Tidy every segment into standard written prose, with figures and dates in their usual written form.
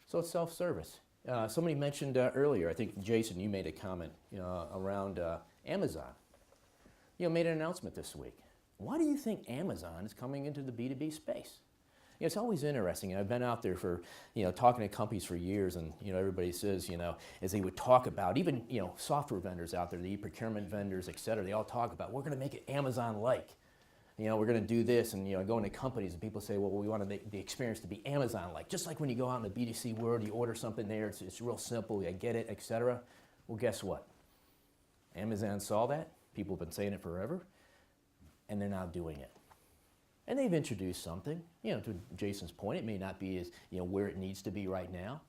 So it's self-service. Somebody mentioned earlier, I think Jason, you made a comment around Amazon. Made an announcement this week. Why do you think Amazon is coming into the B2B space? It's always interesting. I've been out there for, talking to companies for years, and, everybody says, as they would talk about, even, software vendors out there, the e-procurement vendors, et cetera, they all talk about, we're going to make it Amazon-like. We're going to do this, and, go into companies, and people say, well, we want to make the experience to be Amazon-like. Just like when you go out in the B2C world, you order something there, it's real simple, I get it, et cetera. Well, guess what? Amazon saw that. People have been saying it forever, and they're now doing it. And they've introduced something, to Jason's point, it may not be as, where it needs to be right now,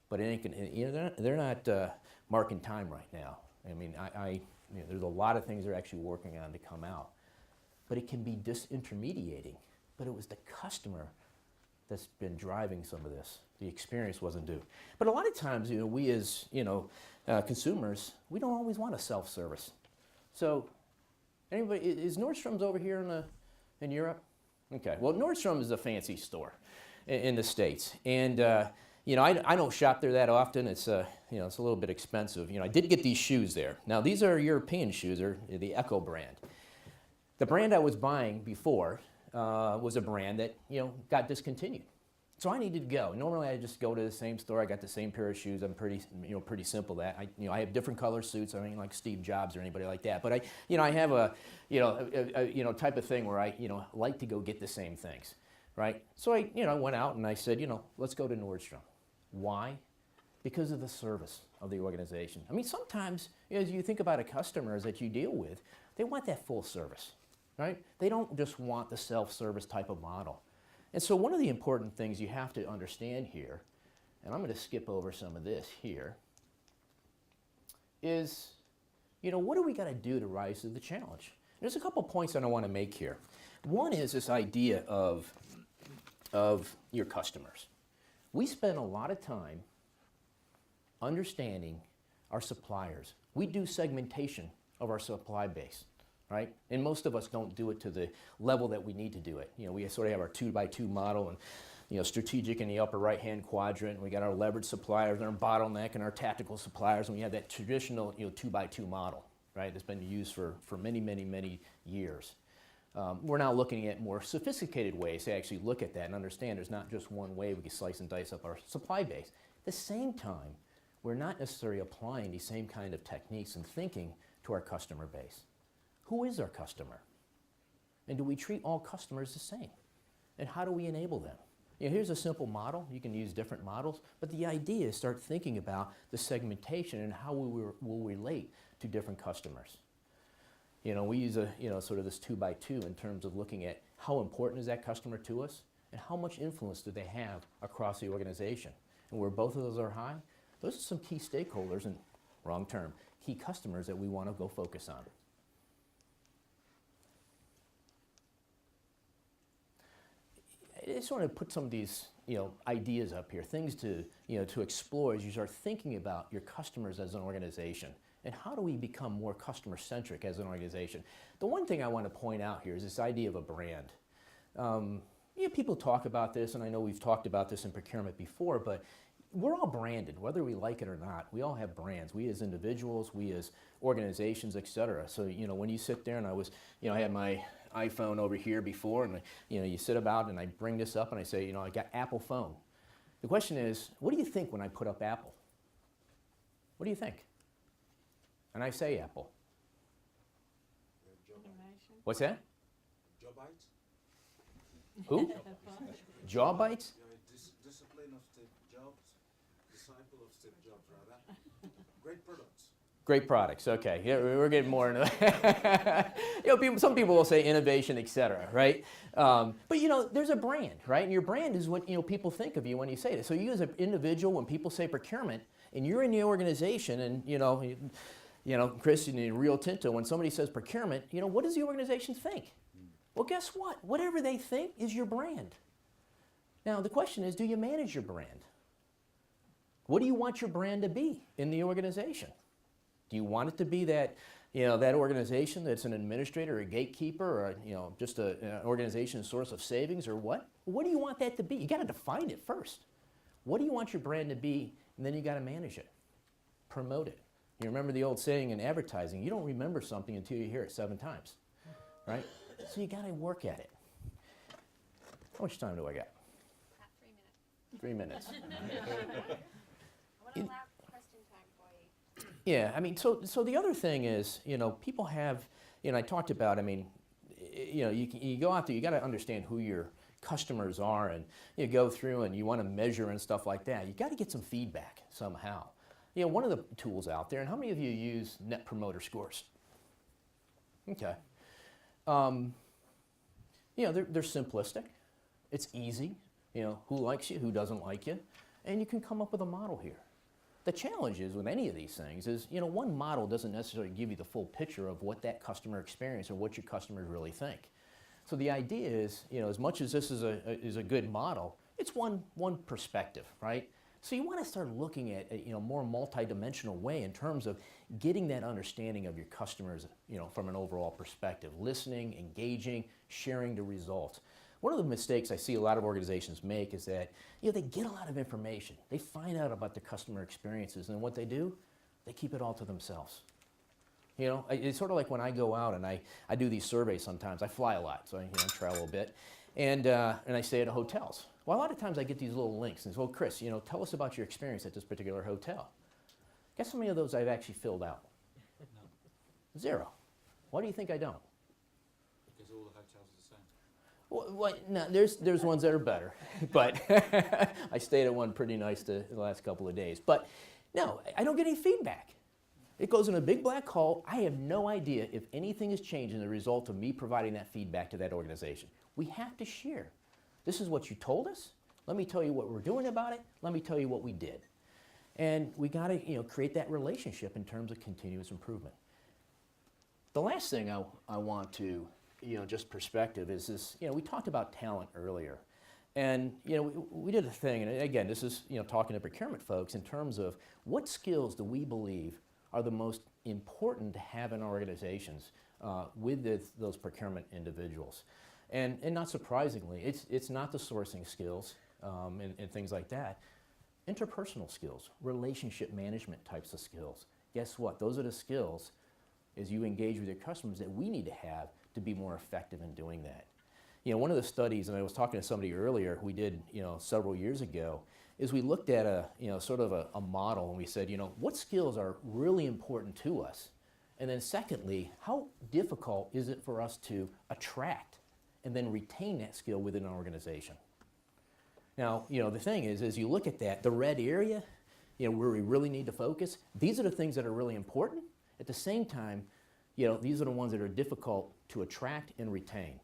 but it ain't gonna, they're not marking time right now. I mean, there's a lot of things they're actually working on to come out, but it can be disintermediating. But it was the customer that's been driving some of this. The experience wasn't due. But a lot of times, we as, consumers, we don't always want a self-service. So, anybody, is Nordstrom's over here in Europe? Okay, well, Nordstrom is a fancy store in the States, and I don't shop there that often. It's it's a little bit expensive. I did get these shoes there. Now these are European shoes. They're the Echo brand. The brand I was buying before was a brand that got discontinued. So I needed to go. Normally I just go to the same store. I got the same pair of shoes. I'm pretty simple. That I have different color suits. I mean, like Steve Jobs or anybody like that. But I have a type of thing where I like to go get the same things, right? So I went out and I said let's go to Nordstrom. Why? Because of the service of the organization. I mean, sometimes as you think about a customers that you deal with, they want that full service, right? They don't just want the self-service type of model. And so one of the important things you have to understand here, and I'm going to skip over some of this here, is, what do we got to do to rise to the challenge? There's a couple points that I want to make here. One is this idea of your customers. We spend a lot of time understanding our suppliers. We do segmentation of our supply base. Right? And most of us don't do it to the level that we need to do it. We sort of have our 2x2 model and, strategic in the upper right-hand quadrant. And we got our leverage suppliers and our bottleneck and our tactical suppliers. And we have that traditional, 2x2 model, right? That's been used for many, many, many years. We're now looking at more sophisticated ways to actually look at that and understand there's not just one way we can slice and dice up our supply base. At the same time, we're not necessarily applying these same kind of techniques and thinking to our customer base. Who is our customer? And do we treat all customers the same? And how do we enable them? Here's a simple model. You can use different models, but the idea is start thinking about the segmentation and how we will relate to different customers. We use sort of this 2x2 in terms of looking at how important is that customer to us and how much influence do they have across the organization. And where both of those are high, those are some key stakeholders and, wrong term, key customers that we want to go focus on. I just want to put some of these, ideas up here, things to, to explore as you start thinking about your customers as an organization. And how do we become more customer-centric as an organization? The one thing I want to point out here is this idea of a brand. People talk about this, and I know we've talked about this in procurement before, but we're all branded, whether we like it or not. We all have brands. We as individuals, we as organizations, et cetera. So, when you sit there, and I had my iPhone over here before, and you sit about, and I bring this up, and I say, I got Apple phone. The question is, what do you think when I put up Apple? What do you think? And I say Apple. What's that? Job bites. Who? Jaw bites? Discipline of Steve Jobs, disciple of Steve Jobs, rather. Great products. Great products. Okay, yeah, we're getting more into that. Some people will say innovation, et cetera, right? But there's a brand, right? And your brand is what people think of you when you say this. So you as an individual, when people say procurement, and you're in the organization, and Chris in Rio Tinto, when somebody says procurement, what does the organization think? Well, guess what? Whatever they think is your brand. Now the question is, do you manage your brand? What do you want your brand to be in the organization? Do you want it to be that, that organization that's an administrator or a gatekeeper or, just an organization source of savings or what? What do you want that to be? You got to define it first. What do you want your brand to be? And then you got to manage it, promote it. You remember the old saying in advertising, you don't remember something until you hear it 7 times, right? So you got to work at it. How much time do I got? About 3 3 minutes. minutes. I want to allow question time for you. Yeah, I mean, so the other thing is, people have, I talked about, I mean, you go out there, you got to understand who your customers are, and you go through and you want to measure and stuff like that. You got to get some feedback somehow. One of the tools out there, and how many of you use Net Promoter Scores? Okay. They're simplistic. It's easy. Who likes you, who doesn't like you, and you can come up with a model here. The challenge is with any of these things is, one model doesn't necessarily give you the full picture of what that customer experience or what your customers really think. So the idea is, as much as this is a good model, it's one perspective, right? So you want to start looking at a more multidimensional way in terms of getting that understanding of your customers, from an overall perspective, listening, engaging, sharing the results. One of the mistakes I see a lot of organizations make is that, they get a lot of information. They find out about the customer experiences, and what they do, they keep it all to themselves. It's sort of like when I go out and I do these surveys sometimes. I fly a lot, so I travel a bit, and I stay at hotels. Well, a lot of times I get these little links and say, well, Chris, tell us about your experience at this particular hotel. Guess how many of those I've actually filled out? No. 0. Why do you think I don't? Because all the hotels are the same. Well, no, there's ones that are better, but I stayed at one pretty nice the last couple of days. But no, I don't get any feedback. It goes in a big black hole. I have no idea if anything has changed as a result of me providing that feedback to that organization. We have to share. This is what you told us. Let me tell you what we're doing about it. Let me tell you what we did. And we got to create that relationship in terms of continuous improvement. The last thing I want to just perspective is this. We talked about talent earlier, and we did a thing. And again, this is talking to procurement folks in terms of what skills do we believe are the most important to have in organizations with those procurement individuals. And not surprisingly, it's not the sourcing skills and things like that. Interpersonal skills, relationship management types of skills. Guess what? Those are the skills as you engage with your customers that we need to have to be more effective in doing that. One of the studies, and I was talking to somebody earlier, we did several years ago, is we looked at a model, and we said, what skills are really important to us? And then secondly, how difficult is it for us to attract and then retain that skill within an organization? Now, the thing is, as you look at that, the red area, where we really need to focus, these are the things that are really important. At the same time, these are the ones that are difficult to attract and retain.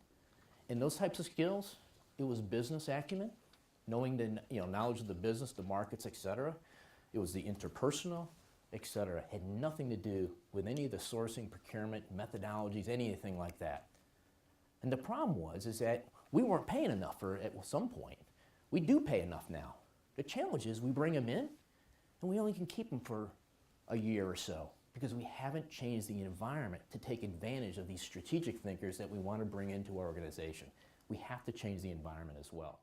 And those types of skills, it was business acumen, knowing the knowledge of the business, the markets, et cetera. It was the interpersonal, et cetera. It had nothing to do with any of the sourcing, procurement, methodologies, anything like that. And the problem is that we weren't paying enough for it at some point. We do pay enough now. The challenge is we bring them in, and we only can keep them for a year or so because we haven't changed the environment to take advantage of these strategic thinkers that we want to bring into our organization. We have to change the environment as well.